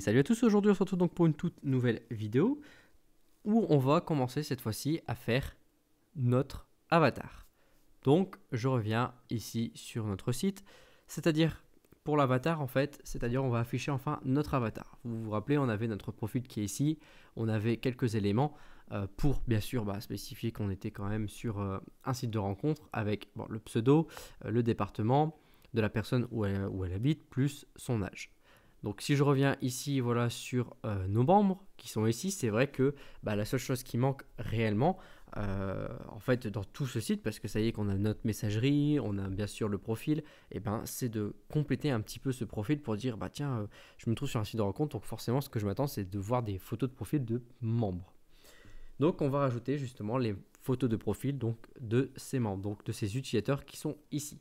Salut à tous, aujourd'hui on se retrouve donc pour une toute nouvelle vidéo où on va commencer cette fois-ci à faire notre avatar. Donc je reviens ici sur notre site, c'est-à-dire pour l'avatar en fait, c'est-à-dire on va afficher enfin notre avatar. Vous vous rappelez, on avait notre profil qui est ici, on avait quelques éléments pour bien sûr spécifier qu'on était quand même sur un site de rencontre avec le pseudo, le département de la personne où elle habite, plus son âge. Donc si je reviens ici voilà, sur nos membres qui sont ici, c'est vrai que la seule chose qui manque réellement, en fait dans tout ce site, parce que ça y est qu'on a notre messagerie, on a bien sûr le profil, et c'est de compléter un petit peu ce profil pour dire tiens, je me trouve sur un site de rencontre, donc forcément ce que je m'attends c'est de voir des photos de profil de membres. Donc on va rajouter justement les photos de profil donc, de ces membres, donc de ces utilisateurs qui sont ici.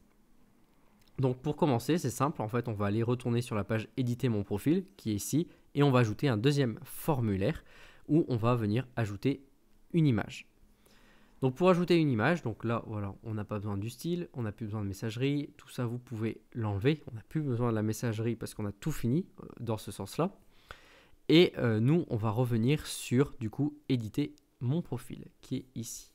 Donc pour commencer, c'est simple, en fait on va aller retourner sur la page éditer mon profil qui est ici et on va ajouter un deuxième formulaire où on va venir ajouter une image. Donc pour ajouter une image, donc là voilà, on n'a pas besoin du style, on n'a plus besoin de messagerie, tout ça vous pouvez l'enlever, on n'a plus besoin de la messagerie parce qu'on a tout fini dans ce sens-là. Et nous on va revenir sur du coup éditer mon profil qui est ici.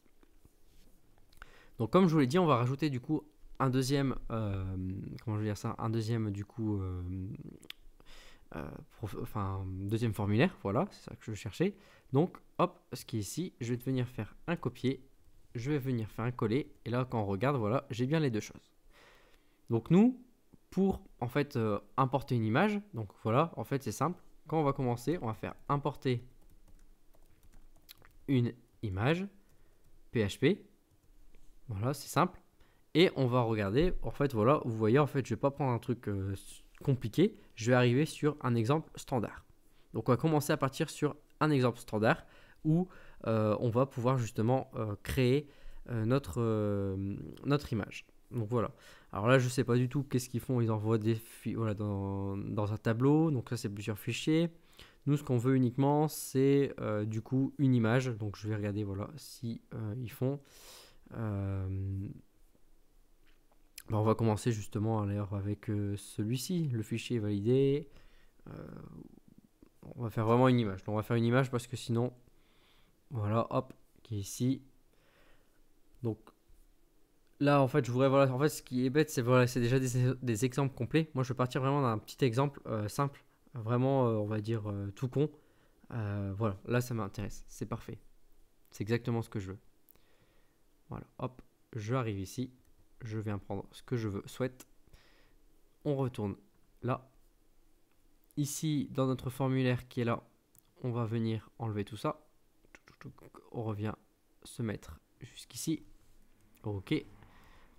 Donc comme je vous l'ai dit, on va rajouter du coup un deuxième, comment je veux dire ça, un deuxième du coup, deuxième formulaire, voilà, c'est ça que je cherchais. Donc hop, ce qui est ici, je vais venir faire un copier, je vais venir faire un coller, et là quand on regarde, voilà, j'ai bien les deux choses. Donc nous, pour en fait importer une image, donc voilà, en fait c'est simple, quand on va commencer, on va faire importer une image, PHP, voilà, c'est simple. Et on va regarder, en fait, voilà, vous voyez, en fait, je ne vais pas prendre un truc compliqué, je vais arriver sur un exemple standard. Donc, on va commencer à partir sur un exemple standard où on va pouvoir justement créer notre image. Donc, voilà. Alors là, je ne sais pas du tout qu'est-ce qu'ils font, ils envoient des voilà, dans un tableau, donc ça, c'est plusieurs fichiers. Nous, ce qu'on veut uniquement, c'est du coup une image. Donc, je vais regarder, voilà, si ils font... on va commencer justement alors avec celui-ci, le fichier est validé. On va faire vraiment une image. Donc on va faire une image parce que sinon, voilà, hop, qui est ici. Donc là, en fait, je voudrais, voilà, en fait, ce qui est bête, c'est voilà, c'est déjà des exemples complets. Moi, je vais partir vraiment d'un petit exemple simple, vraiment, on va dire tout con. Voilà, là, ça m'intéresse, c'est parfait. C'est exactement ce que je veux. Voilà, hop, je arrive ici. Je viens prendre ce que je souhaite. On retourne là. Ici, dans notre formulaire qui est là, on va venir enlever tout ça. On revient se mettre jusqu'ici. Ok.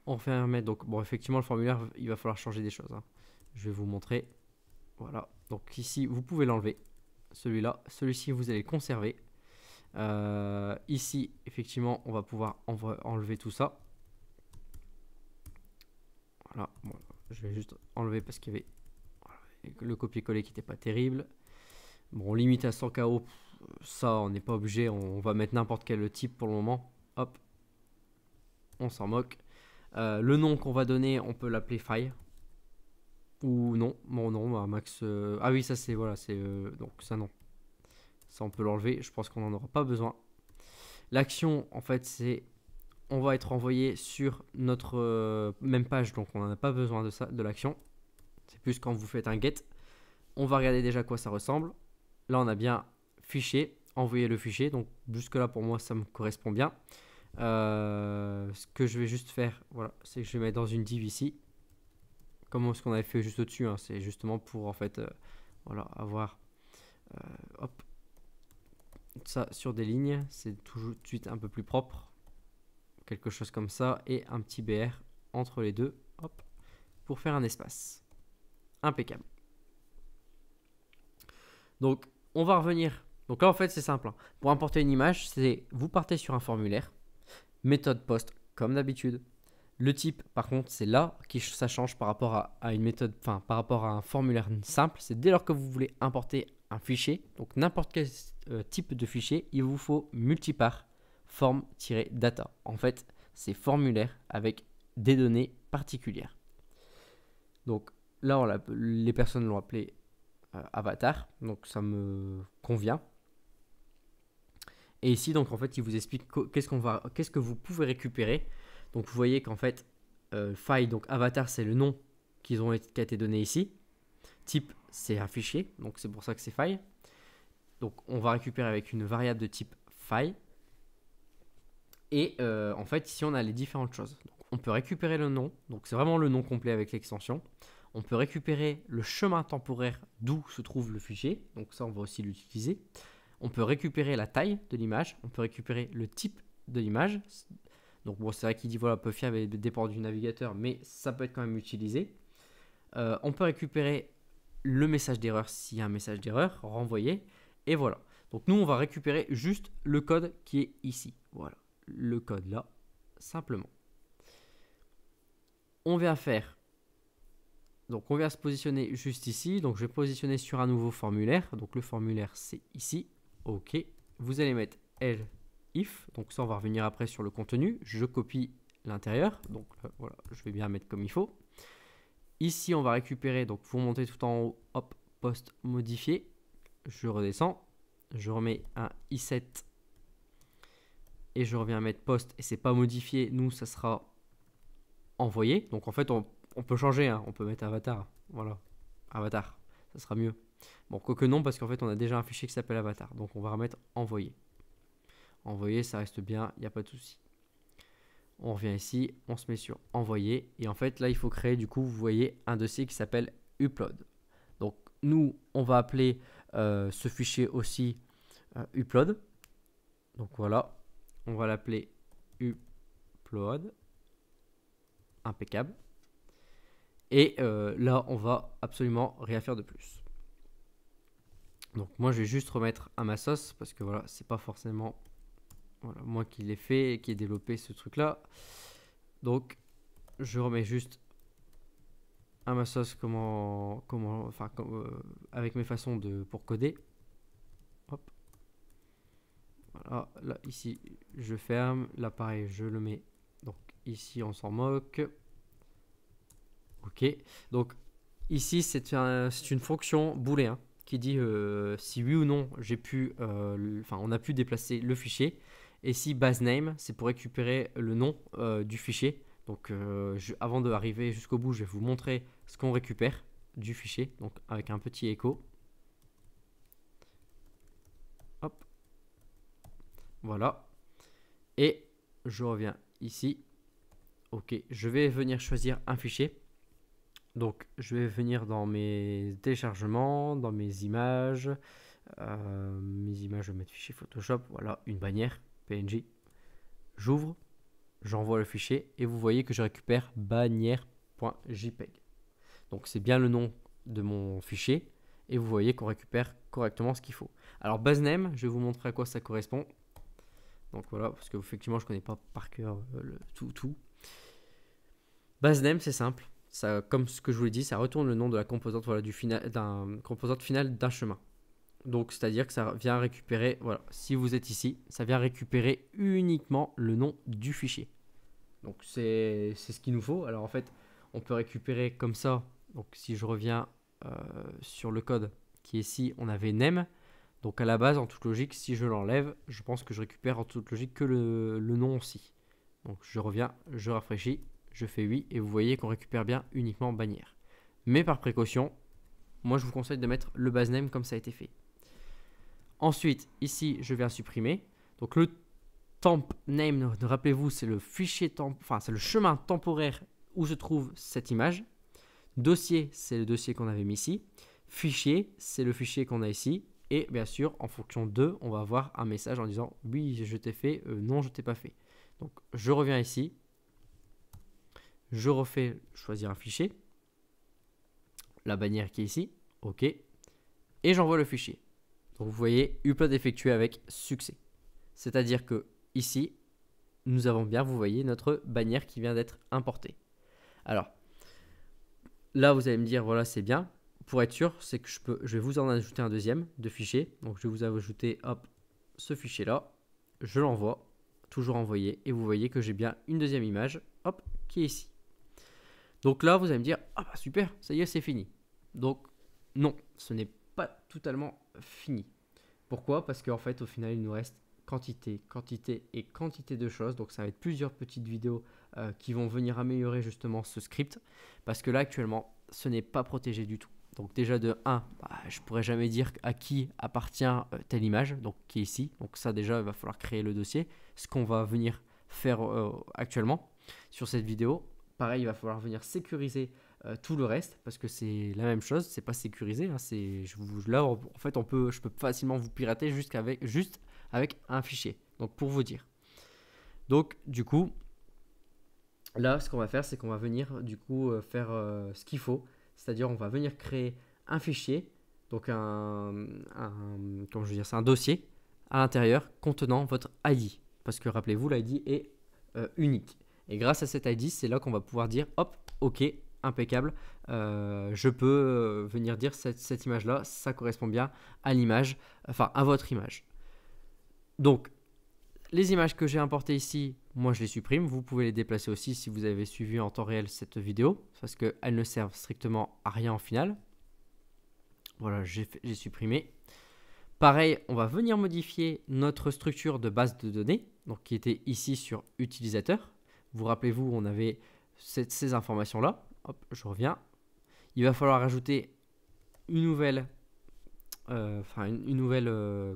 On fait un mettre. Donc, bon, effectivement, le formulaire, il va falloir changer des choses. Je vais vous montrer. Voilà. Donc, ici, vous pouvez l'enlever. Celui-là. Celui-ci, vous allez le conserver. Ici, effectivement, on va pouvoir enlever tout ça. Voilà, bon, je vais juste enlever parce qu'il y avait le copier-coller qui n'était pas terrible. Bon, on limite à 100 KO, ça on n'est pas obligé, on va mettre n'importe quel type pour le moment. Hop, on s'en moque. Le nom qu'on va donner, on peut l'appeler file. Ou non, bon non, max... ah oui, ça c'est, voilà, c'est... donc ça non. Ça on peut l'enlever, je pense qu'on n'en aura pas besoin. L'action, en fait, c'est... On va être renvoyé sur notre même page, donc on n'en a pas besoin de ça, de l'action. C'est plus quand vous faites un get. On va regarder déjà à quoi ça ressemble. Là, on a bien fichier, envoyer le fichier. Donc jusque là, pour moi, ça me correspond bien. Ce que je vais juste faire, voilà, c'est que je vais mettre dans une div ici. Comme ce qu'on avait fait juste au-dessus. C'est justement pour en fait, voilà, avoir hop, ça sur des lignes. C'est tout de suite un peu plus propre. Quelque chose comme ça. Et un petit BR entre les deux. Hop, pour faire un espace. Impeccable. Donc, on va revenir. Donc là, en fait, c'est simple. Pour importer une image, c'est vous partez sur un formulaire, méthode post, comme d'habitude. Le type, par contre, c'est là que ça change par rapport à une méthode, enfin, par rapport à un formulaire simple. C'est dès lors que vous voulez importer un fichier, donc n'importe quel type de fichier, il vous faut multipart form-data. En fait, c'est formulaire avec des données particulières. Donc là, les personnes l'ont appelé avatar, donc ça me convient. Et ici, donc en fait, il vous explique qu'est-ce que vous pouvez récupérer. Donc vous voyez qu'en fait, file, donc avatar, c'est le nom qui a été donné ici. Type, c'est un fichier, donc c'est pour ça que c'est file. Donc on va récupérer avec une variable de type file. Et en fait, ici, on a les différentes choses. Donc, on peut récupérer le nom, donc c'est vraiment le nom complet avec l'extension. On peut récupérer le chemin temporaire d'où se trouve le fichier, donc ça, on va aussi l'utiliser. On peut récupérer la taille de l'image, on peut récupérer le type de l'image. Donc bon, c'est vrai qu'il dit voilà, peu fiable et dépend du navigateur, mais ça peut être quand même utilisé. On peut récupérer le message d'erreur s'il y a un message d'erreur, renvoyer, et voilà. Donc nous, on va récupérer juste le code qui est ici. Voilà, le code là, simplement. On vient faire, donc on vient se positionner juste ici. Donc je vais positionner sur un nouveau formulaire. Donc le formulaire, c'est ici. OK. Vous allez mettre if. Donc ça, on va revenir après sur le contenu. Je copie l'intérieur. Donc voilà, je vais bien mettre comme il faut. Ici, on va récupérer, donc vous montez tout en haut, hop, post modifié. Je redescends, je remets un i7 et je reviens mettre post et c'est pas modifié. Nous, ça sera envoyé. Donc en fait, on peut changer, hein. On peut mettre avatar. Voilà, avatar, ça sera mieux. Bon, quoique non, parce qu'en fait, on a déjà un fichier qui s'appelle avatar. Donc on va remettre envoyé. Envoyé, ça reste bien, il n'y a pas de souci. On revient ici, on se met sur envoyer. Et en fait, là, il faut créer, du coup, vous voyez, un dossier qui s'appelle upload. Donc, nous, on va appeler ce fichier aussi upload. Donc, voilà, on va l'appeler upload. Impeccable. Et là, on va absolument rien faire de plus. Donc, moi, je vais juste remettre à ma sauce parce que voilà, c'est pas forcément... Voilà, moi qui l'ai fait et qui ai développé ce truc là. Donc je remets juste à ma sauce avec mes façons pour coder. Hop. Voilà, là ici je ferme, là pareil je le mets. Donc ici on s'en moque. Ok, donc ici c'est une fonction booléen qui dit si oui ou non j'ai pu, on a pu déplacer le fichier. Et si base name, c'est pour récupérer le nom du fichier. Donc avant d'arriver jusqu'au bout, je vais vous montrer ce qu'on récupère du fichier. Donc avec un petit écho. Hop. Voilà. Et je reviens ici. Ok, je vais venir choisir un fichier. Donc je vais venir dans mes téléchargements, dans mes images. Je vais mettre fichier Photoshop. Voilà, une bannière. PNG, j'ouvre, j'envoie le fichier et vous voyez que je récupère bannière.jpg. Donc c'est bien le nom de mon fichier et vous voyez qu'on récupère correctement ce qu'il faut. Alors base name, je vais vous montrer à quoi ça correspond. Donc voilà, parce que effectivement je connais pas par cœur tout. Base name, c'est simple. Ça, comme ce que je vous l'ai dit, ça retourne le nom de la composante, voilà, composante finale d'un chemin. Donc, c'est-à-dire que ça vient récupérer, voilà, si vous êtes ici, ça vient récupérer uniquement le nom du fichier. Donc, c'est ce qu'il nous faut. Alors, en fait, on peut récupérer comme ça. Donc, si je reviens sur le code qui est ici, on avait name. Donc, à la base, en toute logique, si je l'enlève, je pense que je récupère en toute logique que le nom aussi. Donc, je reviens, je rafraîchis, je fais oui, et vous voyez qu'on récupère bien uniquement bannière. Mais par précaution, moi, je vous conseille de mettre le base name comme ça a été fait. Ensuite, ici, je viens supprimer. Donc, le temp name, rappelez-vous, c'est le fichier c'est le chemin temporaire où se trouve cette image. Dossier, c'est le dossier qu'on avait mis ici. Fichier, c'est le fichier qu'on a ici. Et bien sûr, en fonction de, on va avoir un message en disant oui, je t'ai fait, non, je t'ai pas fait. Donc, je reviens ici. Je refais choisir un fichier. La bannière qui est ici. OK. Et j'envoie le fichier. Donc vous voyez, upload effectué avec succès. C'est-à-dire que ici, nous avons bien, vous voyez, notre bannière qui vient d'être importée. Alors, là, vous allez me dire, voilà, c'est bien. Pour être sûr, c'est que je vais vous en ajouter un deuxième de fichier. Donc, je vais vous ajouter, hop, ce fichier-là. Je l'envoie, toujours envoyé. Et vous voyez que j'ai bien une deuxième image, hop, qui est ici. Donc là, vous allez me dire, ah bah super, ça y est, c'est fini. Donc, non, ce n'est pas totalement fini. Pourquoi? Parce qu'en fait, au final, il nous reste quantité, quantité et quantité de choses. Donc, ça va être plusieurs petites vidéos qui vont venir améliorer justement ce script. Parce que là, actuellement, ce n'est pas protégé du tout. Donc, déjà de 1, je ne pourrais jamais dire à qui appartient telle image, donc qui est ici. Donc, ça, déjà, il va falloir créer le dossier. Ce qu'on va venir faire actuellement sur cette vidéo. Pareil, il va falloir venir sécuriser tout le reste parce que c'est la même chose, c'est pas sécurisé. Hein, là, en fait, je peux facilement vous pirater juste avec un fichier. Donc, pour vous dire. Donc, du coup, là, ce qu'on va faire, c'est qu'on va venir du coup faire ce qu'il faut. C'est-à-dire, on va venir créer un fichier, donc comment je veux dire, c'est un dossier à l'intérieur contenant votre ID. Parce que rappelez-vous, l'ID est unique. Et grâce à cet ID, c'est là qu'on va pouvoir dire, hop, ok, impeccable, je peux venir dire cette image-là, ça correspond bien à l'image, enfin à votre image. Donc, les images que j'ai importées ici, moi je les supprime. Vous pouvez les déplacer aussi si vous avez suivi en temps réel cette vidéo, parce qu'elles ne servent strictement à rien au final. Voilà, j'ai supprimé. Pareil, on va venir modifier notre structure de base de données, donc qui était ici sur utilisateur. Vous rappelez-vous, on avait ces informations-là. Hop, je reviens. Il va falloir ajouter une nouvelle,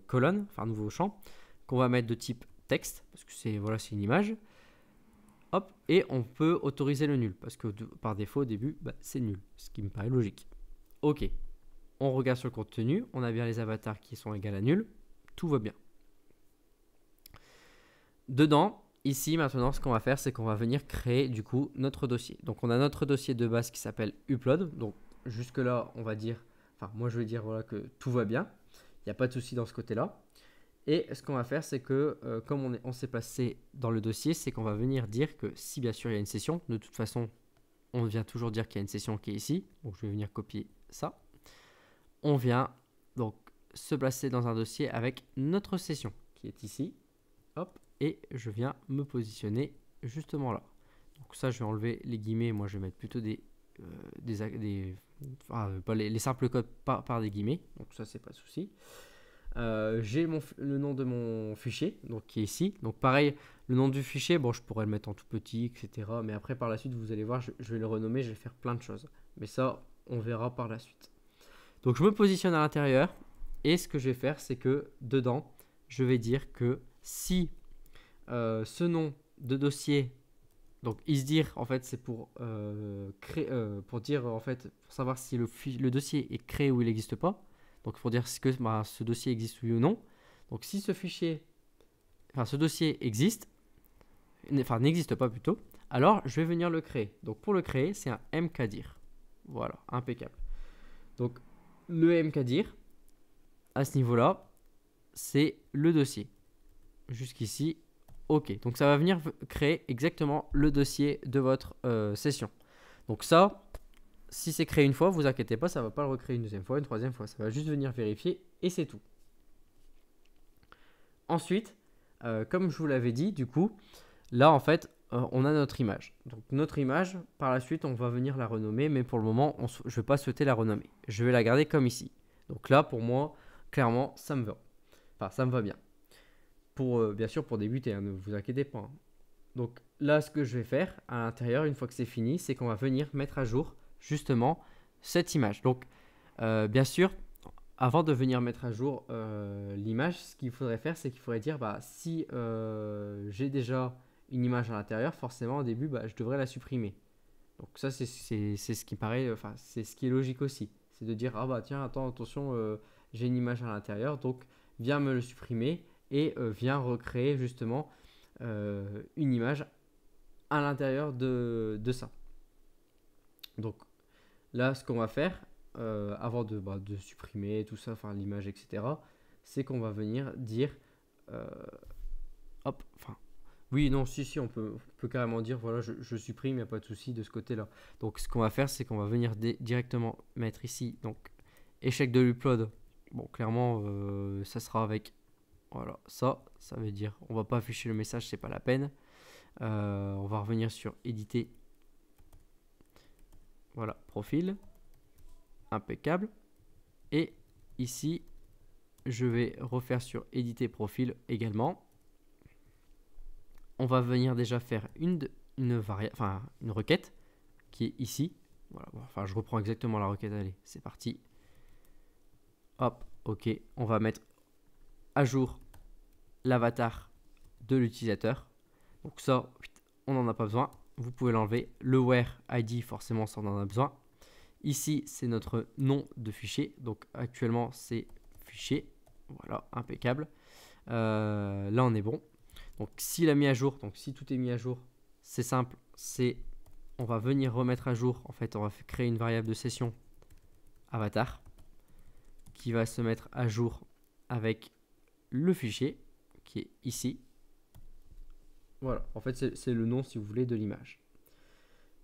colonne, un nouveau champ, qu'on va mettre de type texte, parce que c'est une image. Hop, et on peut autoriser le nul, parce que par défaut au début, c'est nul, ce qui me paraît logique. Ok, on regarde sur le contenu, on a bien les avatars qui sont égales à nul, tout va bien. Dedans, ici maintenant, ce qu'on va faire, c'est qu'on va venir créer du coup notre dossier. Donc on a notre dossier de base qui s'appelle upload. Donc jusque là, on va dire, moi je vais dire voilà que tout va bien, il n'y a pas de souci dans ce côté-là. Et ce qu'on va faire, c'est que comme on s'est placé dans le dossier, c'est qu'on va venir dire que si bien sûr il y a une session, de toute façon, on vient toujours dire qu'il y a une session qui est ici. Donc je vais venir copier ça. On vient donc se placer dans un dossier avec notre session qui est ici. Hop, et je viens me positionner justement là. Donc ça, je vais enlever les guillemets. Moi, je vais mettre plutôt pas les simples codes par des guillemets. Donc ça, c'est pas de souci. J'ai le nom de mon fichier, donc qui est ici. Donc pareil, le nom du fichier, bon, je pourrais le mettre en tout petit, etc. Mais après, par la suite, vous allez voir, je vais le renommer, je vais faire plein de choses. Mais ça, on verra par la suite. Donc je me positionne à l'intérieur. Et ce que je vais faire, c'est que dedans, je vais dire que si ce nom de dossier, donc isdir, en fait, c'est pour pour dire, en fait, pour savoir si le dossier est créé ou il n'existe pas. Donc, pour dire que ce dossier existe oui ou non. Donc, si ce dossier existe, n'existe pas plutôt, alors je vais venir le créer. Donc, pour le créer, c'est un mkdir. Voilà, impeccable. Donc, le mkdir, à ce niveau-là, c'est le dossier. Jusqu'ici, ok. Donc, ça va venir créer exactement le dossier de votre session. Donc, ça, si c'est créé une fois, vous inquiétez pas, ça ne va pas le recréer une deuxième fois, une troisième fois. Ça va juste venir vérifier et c'est tout. Ensuite, comme je vous l'avais dit, du coup, là, en fait, on a notre image. Donc, notre image, par la suite, on va venir la renommer, mais pour le moment, je ne vais pas souhaiter la renommer. Je vais la garder comme ici. Donc là, pour moi, clairement, ça me va. Enfin, ça me va bien. Bien sûr, pour débuter, hein, ne vous inquiétez pas. Hein. Donc là, ce que je vais faire à l'intérieur, une fois que c'est fini, c'est qu'on va venir mettre à jour justement cette image. Donc, bien sûr, avant de venir mettre à jour l'image, ce qu'il faudrait faire, c'est qu'il faudrait dire, si j'ai déjà une image à l'intérieur, forcément, au début, je devrais la supprimer. Donc ça, c'est ce qui paraît, c'est ce qui est logique aussi. C'est de dire, tiens, attention, j'ai une image à l'intérieur, donc viens me le supprimer et viens recréer justement une image à l'intérieur de ça. Donc là, ce qu'on va faire avant de supprimer tout ça, l'image, etc., c'est qu'on va venir dire oui, non, si, on peut carrément dire voilà, je supprime, il n'y a pas de souci de ce côté-là. Donc ce qu'on va faire, c'est qu'on va venir directement mettre ici, donc échec de l'upload. Bon, clairement, ça sera avec voilà, ça veut dire on va pas afficher le message, c'est pas la peine. On va revenir sur éditer. Voilà, profil. Impeccable. Et ici, je vais refaire sur éditer profil également. On va venir déjà faire une requête qui est ici. Voilà, enfin, je reprends exactement la requête. Allez, c'est parti. Hop, ok. On va mettre à jour l'avatar de l'utilisateur. Donc ça, on n'en a pas besoin. Vous pouvez l'enlever. Le where ID, forcément, ça on en a besoin. Ici, c'est notre nom de fichier. Donc actuellement, c'est fichier. Voilà, impeccable. Là, on est bon. Donc s'il a mis à jour, donc si tout est mis à jour, c'est simple. On va venir remettre à jour. En fait, on va créer une variable de session avatar qui va se mettre à jour avec le fichier qui est ici. Voilà, en fait, c'est le nom, si vous voulez, de l'image.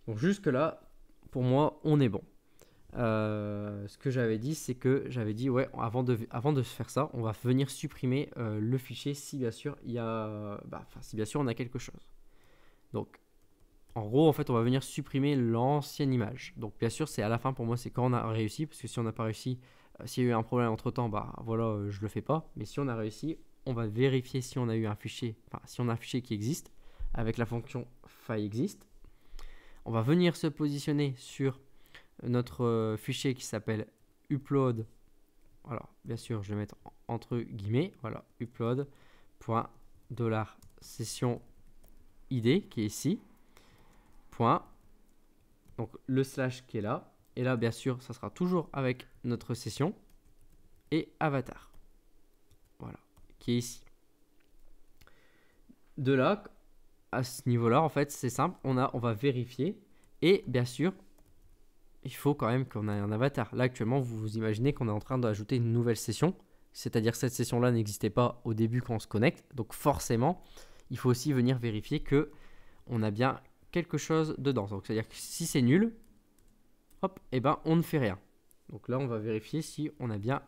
Donc jusque-là, pour moi, on est bon. Ce que j'avais dit, c'est que j'avais dit, ouais, avant de faire ça, on va venir supprimer le fichier si bien sûr il y a, si bien sûr on a quelque chose. Donc, en gros, en fait, on va venir supprimer l'ancienne image. Donc, bien sûr, c'est à la fin pour moi, c'est quand on a réussi, parce que si on n'a pas réussi, s'il y a eu un problème entre temps, voilà, je le fais pas. Mais si on a réussi, on va vérifier si on a eu un fichier, si on a un fichier qui existe avec la fonction file_exist. On va venir se positionner sur notre fichier qui s'appelle upload. Alors, bien sûr, je vais mettre entre guillemets, voilà, upload.$session id qui est ici. Point. Donc, le slash qui est là. Et là, bien sûr, ça sera toujours avec notre session et avatar. Voilà, qui est ici. De là, à ce niveau-là, en fait, c'est simple. On va vérifier. Et bien sûr, il faut quand même qu'on ait un avatar. Là, actuellement, vous vous imaginez qu'on est en train d'ajouter une nouvelle session. C'est-à-dire que cette session-là n'existait pas au début quand on se connecte. Donc forcément, il faut aussi venir vérifier qu'on a bien quelque chose dedans. Donc c'est-à-dire que si c'est nul, hop, et ben on ne fait rien. Donc là, on va vérifier si on a bien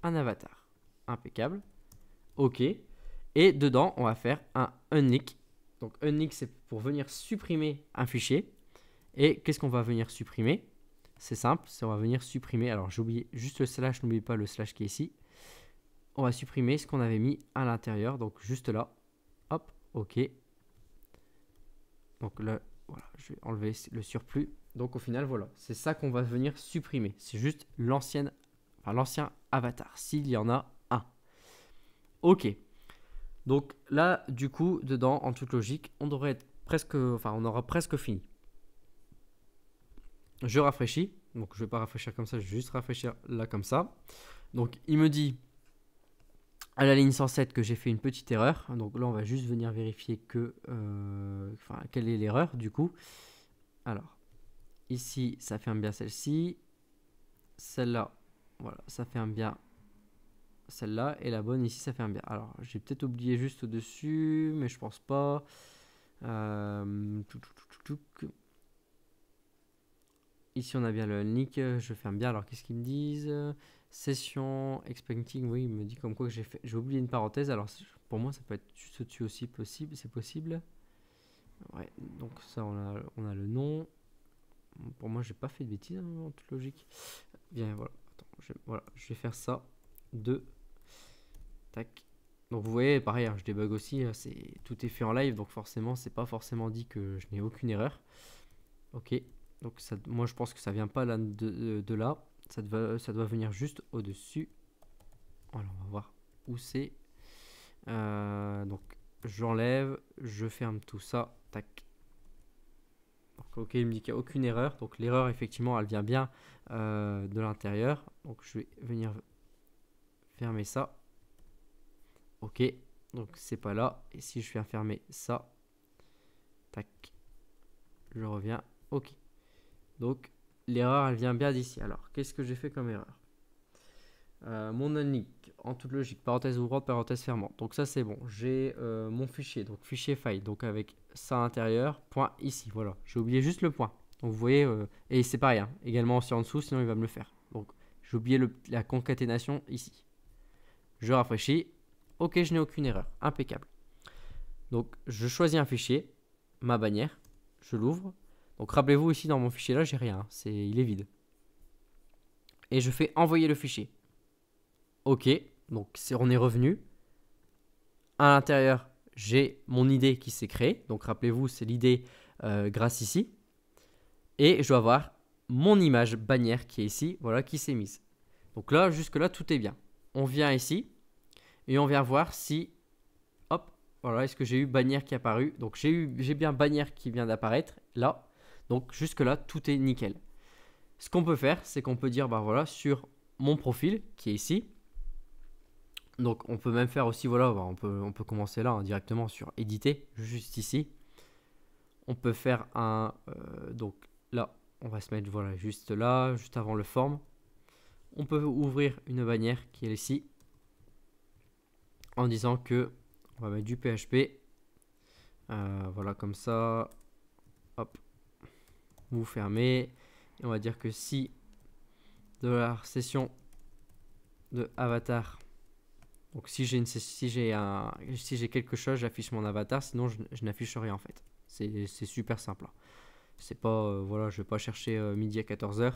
un avatar. Impeccable. OK. Et dedans, on va faire un unlink. Donc unlink, c'est pour venir supprimer un fichier. Et qu'est-ce qu'on va venir supprimer? C'est simple, on va venir supprimer. Alors j'ai oublié juste le slash, n'oubliez pas le slash qui est ici. On va supprimer ce qu'on avait mis à l'intérieur. Donc juste là. Hop, OK. Donc là, voilà, je vais enlever le surplus. Donc au final, voilà, c'est ça qu'on va venir supprimer. C'est juste l'ancien avatar, s'il y en a un. OK. Donc là, du coup, dedans, en toute logique, on devrait être on aura presque fini. Je rafraîchis. Donc je ne vais pas rafraîchir comme ça, je vais juste rafraîchir là comme ça. Donc il me dit à la ligne 107 que j'ai fait une petite erreur. Donc là, on va juste venir vérifier quelle est l'erreur du coup. Alors, ici, ça ferme bien celle-ci. Celle-là, voilà, ça ferme bien celle-là. Et la bonne ici, ça ferme bien. Alors, j'ai peut-être oublié juste au-dessus, mais je pense pas. Ici, on a bien le nick. Je ferme bien. Alors, qu'est-ce qu'ils me disent? Session expecting. Oui, il me dit comme quoi que j'ai oublié une parenthèse. Alors, pour moi, ça peut être juste au-dessus aussi possible. C'est possible. Ouais, donc ça, on a le nom. Pour moi, j'ai pas fait de bêtises en toute logique. Bien, voilà. Attends, je vais faire ça. Tac. Donc vous voyez, pareil, hein, je débug aussi. Tout est fait en live, donc forcément, c'est pas forcément dit que je n'ai aucune erreur. Ok. Donc ça, moi, je pense que ça vient pas là de là. Ça doit venir juste au-dessus. Alors, on va voir où c'est. Donc, j'enlève, je ferme tout ça. Tac. Donc, ok, il me dit qu'il n'y a aucune erreur. Donc, l'erreur, effectivement, elle vient bien de l'intérieur. Donc, je vais venir fermer ça. Ok. Donc, c'est pas là. Et si je viens fermer ça, tac, je reviens. Ok. Donc, l'erreur, elle vient bien d'ici. Alors, qu'est-ce que j'ai fait comme erreur? Mon unlink, en toute logique, parenthèse ouvrante, parenthèse fermante. Donc ça, c'est bon. J'ai mon fichier, donc fichier file, donc avec ça à l'intérieur, point ici. Voilà, j'ai oublié juste le point. Donc vous voyez, et c'est pareil, hein, également aussi en dessous, sinon il va me le faire. Donc j'ai oublié la concaténation ici. Je rafraîchis. Ok, je n'ai aucune erreur. Impeccable. Donc je choisis un fichier, ma bannière, je l'ouvre. Donc rappelez-vous ici dans mon fichier là, j'ai rien, il est vide. Et je fais envoyer le fichier. OK. Donc on est revenu. À l'intérieur, j'ai mon idée qui s'est créée. Donc rappelez-vous, c'est l'idée grâce ici. Et je dois avoir mon image bannière qui est ici, voilà, qui s'est mise. Donc là, jusque-là, tout est bien. On vient ici et on vient voir si, hop, voilà, est-ce que j'ai eu bannière qui est apparue. Donc j'ai bien bannière qui vient d'apparaître là. Donc jusque-là, tout est nickel. Ce qu'on peut faire, c'est qu'on peut dire, bah voilà, sur mon profil qui est ici. Donc on peut même faire aussi, voilà, bah, on peut commencer là hein, directement sur éditer, juste ici. On peut faire donc là, on va se mettre voilà, juste là, juste avant le form. On peut ouvrir une bannière qui est ici en disant que on va mettre du PHP. Voilà, comme ça. Hop. Vous fermez. Et on va dire que si $session de avatar. Donc si j'ai quelque chose, j'affiche mon avatar. Sinon, je n'affiche rien en fait. C'est super simple. Hein. C'est pas, voilà, je vais pas chercher midi à 14h.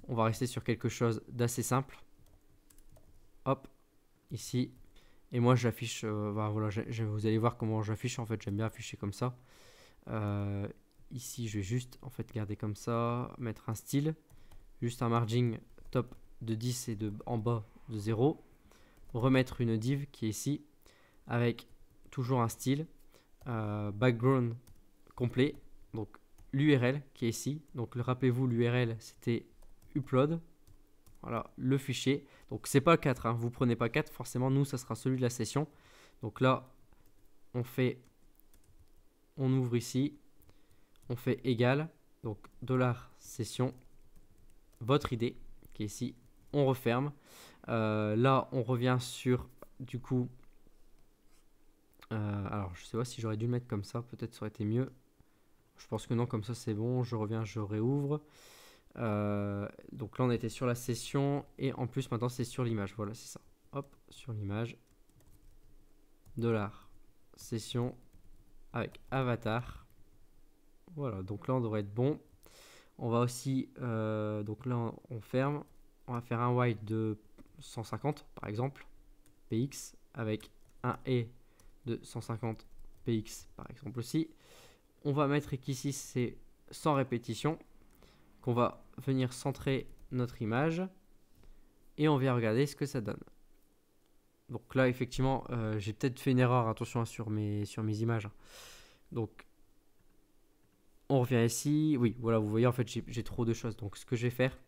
On va rester sur quelque chose d'assez simple. Hop, ici. Et moi, j'affiche, bah, voilà, vous allez voir comment j'affiche. En fait, j'aime bien afficher comme ça. Ici, je vais juste en fait garder comme ça, mettre un style, juste un margin top de 10 et en bas de 0. Remettre une div qui est ici avec toujours un style, background complet. Donc l'URL qui est ici. Donc rappelez-vous, l'URL c'était upload. Voilà le fichier. Donc c'est pas 4, hein. Vous prenez pas 4, forcément nous ça sera celui de la session. Donc là on ouvre ici, on fait égal, donc $session, votre idée qui est ici, on referme. Là on revient sur du coup, alors je sais pas si j'aurais dû le mettre comme ça, peut-être ça aurait été mieux. Je pense que non, comme ça c'est bon, je reviens, je réouvre. Donc là on était sur la session et en plus maintenant c'est sur l'image, voilà c'est ça. Hop, sur l'image, $session avec avatar. Voilà, donc là on devrait être bon. On va aussi, donc là on ferme, on va faire un while de 150 par exemple, px avec un et de 150 px par exemple aussi. On va mettre qu'ici c'est sans répétition, qu'on va venir centrer notre image et on vient regarder ce que ça donne. Donc là effectivement j'ai peut-être fait une erreur, attention sur mes images. Donc on revient ici, oui voilà vous voyez en fait j'ai trop de choses. Donc ce que je vais faire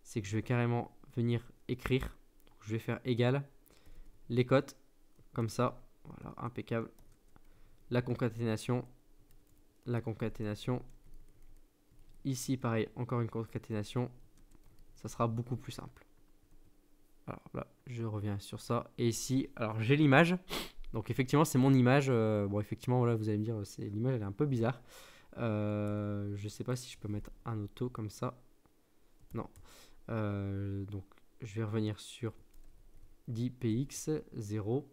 c'est que je vais carrément venir écrire. Donc, je vais faire égal les cotes comme ça, voilà impeccable. La concaténation, ici pareil encore une concaténation, ça sera beaucoup plus simple. Alors là je reviens sur ça et ici alors j'ai l'image, donc effectivement c'est mon image. Bon effectivement voilà vous allez me dire l'image elle est un peu bizarre. Je sais pas si je peux mettre un auto comme ça, non. Donc je vais revenir sur 10px 0.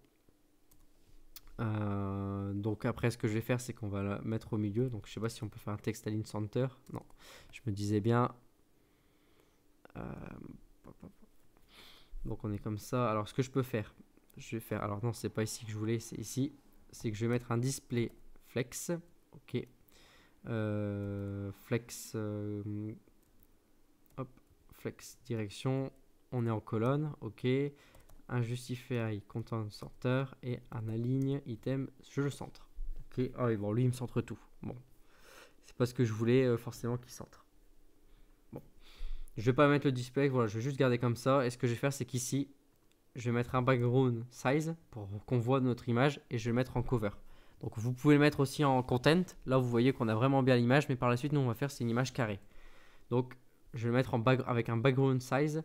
Donc après ce que je vais faire c'est qu'on va la mettre au milieu. Donc je sais pas si on peut faire un text align center, non, je me disais bien. Donc on est comme ça. Alors ce que je peux faire, je vais faire, alors non c'est pas ici que je voulais, c'est ici, c'est que je vais mettre un display flex. Ok, flex, hop, flex direction, on est en colonne. Ok, un justify content sorter et un align item je le centre. Ok, ah oui bon lui il me centre tout. Bon, c'est pas ce que je voulais forcément qu'il centre. Bon, je vais pas mettre le display, voilà, je vais juste garder comme ça. Et ce que je vais faire c'est qu'ici je vais mettre un background size pour qu'on voit notre image et je vais le mettre en cover. Donc vous pouvez le mettre aussi en content. Là vous voyez qu'on a vraiment bien l'image, mais par la suite nous on va faire c'est une image carrée. Donc je vais le mettre avec un background size.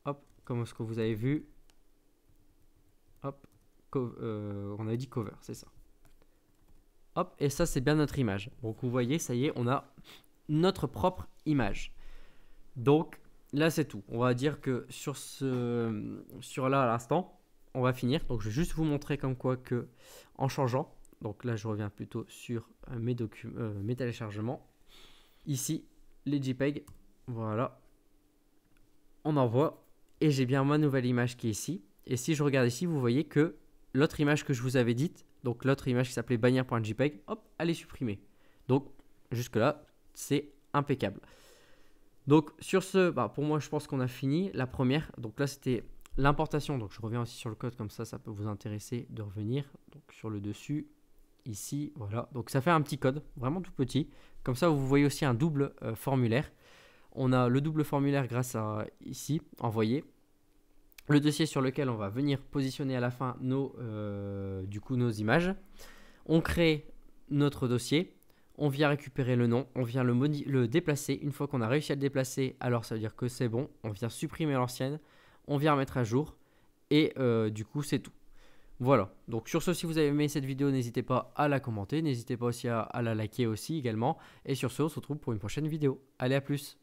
Hop, comme ce que vous avez vu. Hop, on a dit cover, c'est ça. Hop, et ça c'est bien notre image. Donc vous voyez, ça y est, on a notre propre image. Donc là c'est tout. On va dire que sur là à l'instant, on va finir. Donc je vais juste vous montrer comme quoi que en changeant. Donc là je reviens plutôt sur mes téléchargements. Ici les JPEG, voilà. On envoie et j'ai bien ma nouvelle image qui est ici. Et si je regarde ici, vous voyez que l'autre image que je vous avais dite, donc l'autre image qui s'appelait bannière.jpg, hop, elle est supprimée. Donc jusque là, c'est impeccable. Donc sur ce, pour moi je pense qu'on a fini la première. Donc là c'était l'importation. Donc je reviens aussi sur le code, comme ça peut vous intéresser de revenir. Donc sur le dessus, ici, voilà. Donc ça fait un petit code, vraiment tout petit. Comme ça vous voyez aussi un double formulaire. On a le double formulaire grâce à ici, envoyer. Le dossier sur lequel on va venir positionner à la fin nos images. On crée notre dossier. On vient récupérer le nom, on vient le déplacer. Une fois qu'on a réussi à le déplacer, alors ça veut dire que c'est bon. On vient supprimer l'ancienne, on vient remettre à jour et du coup c'est tout. Voilà, donc sur ce, si vous avez aimé cette vidéo, n'hésitez pas à la commenter, n'hésitez pas aussi à la liker aussi également. Et sur ce, on se retrouve pour une prochaine vidéo. Allez, à plus!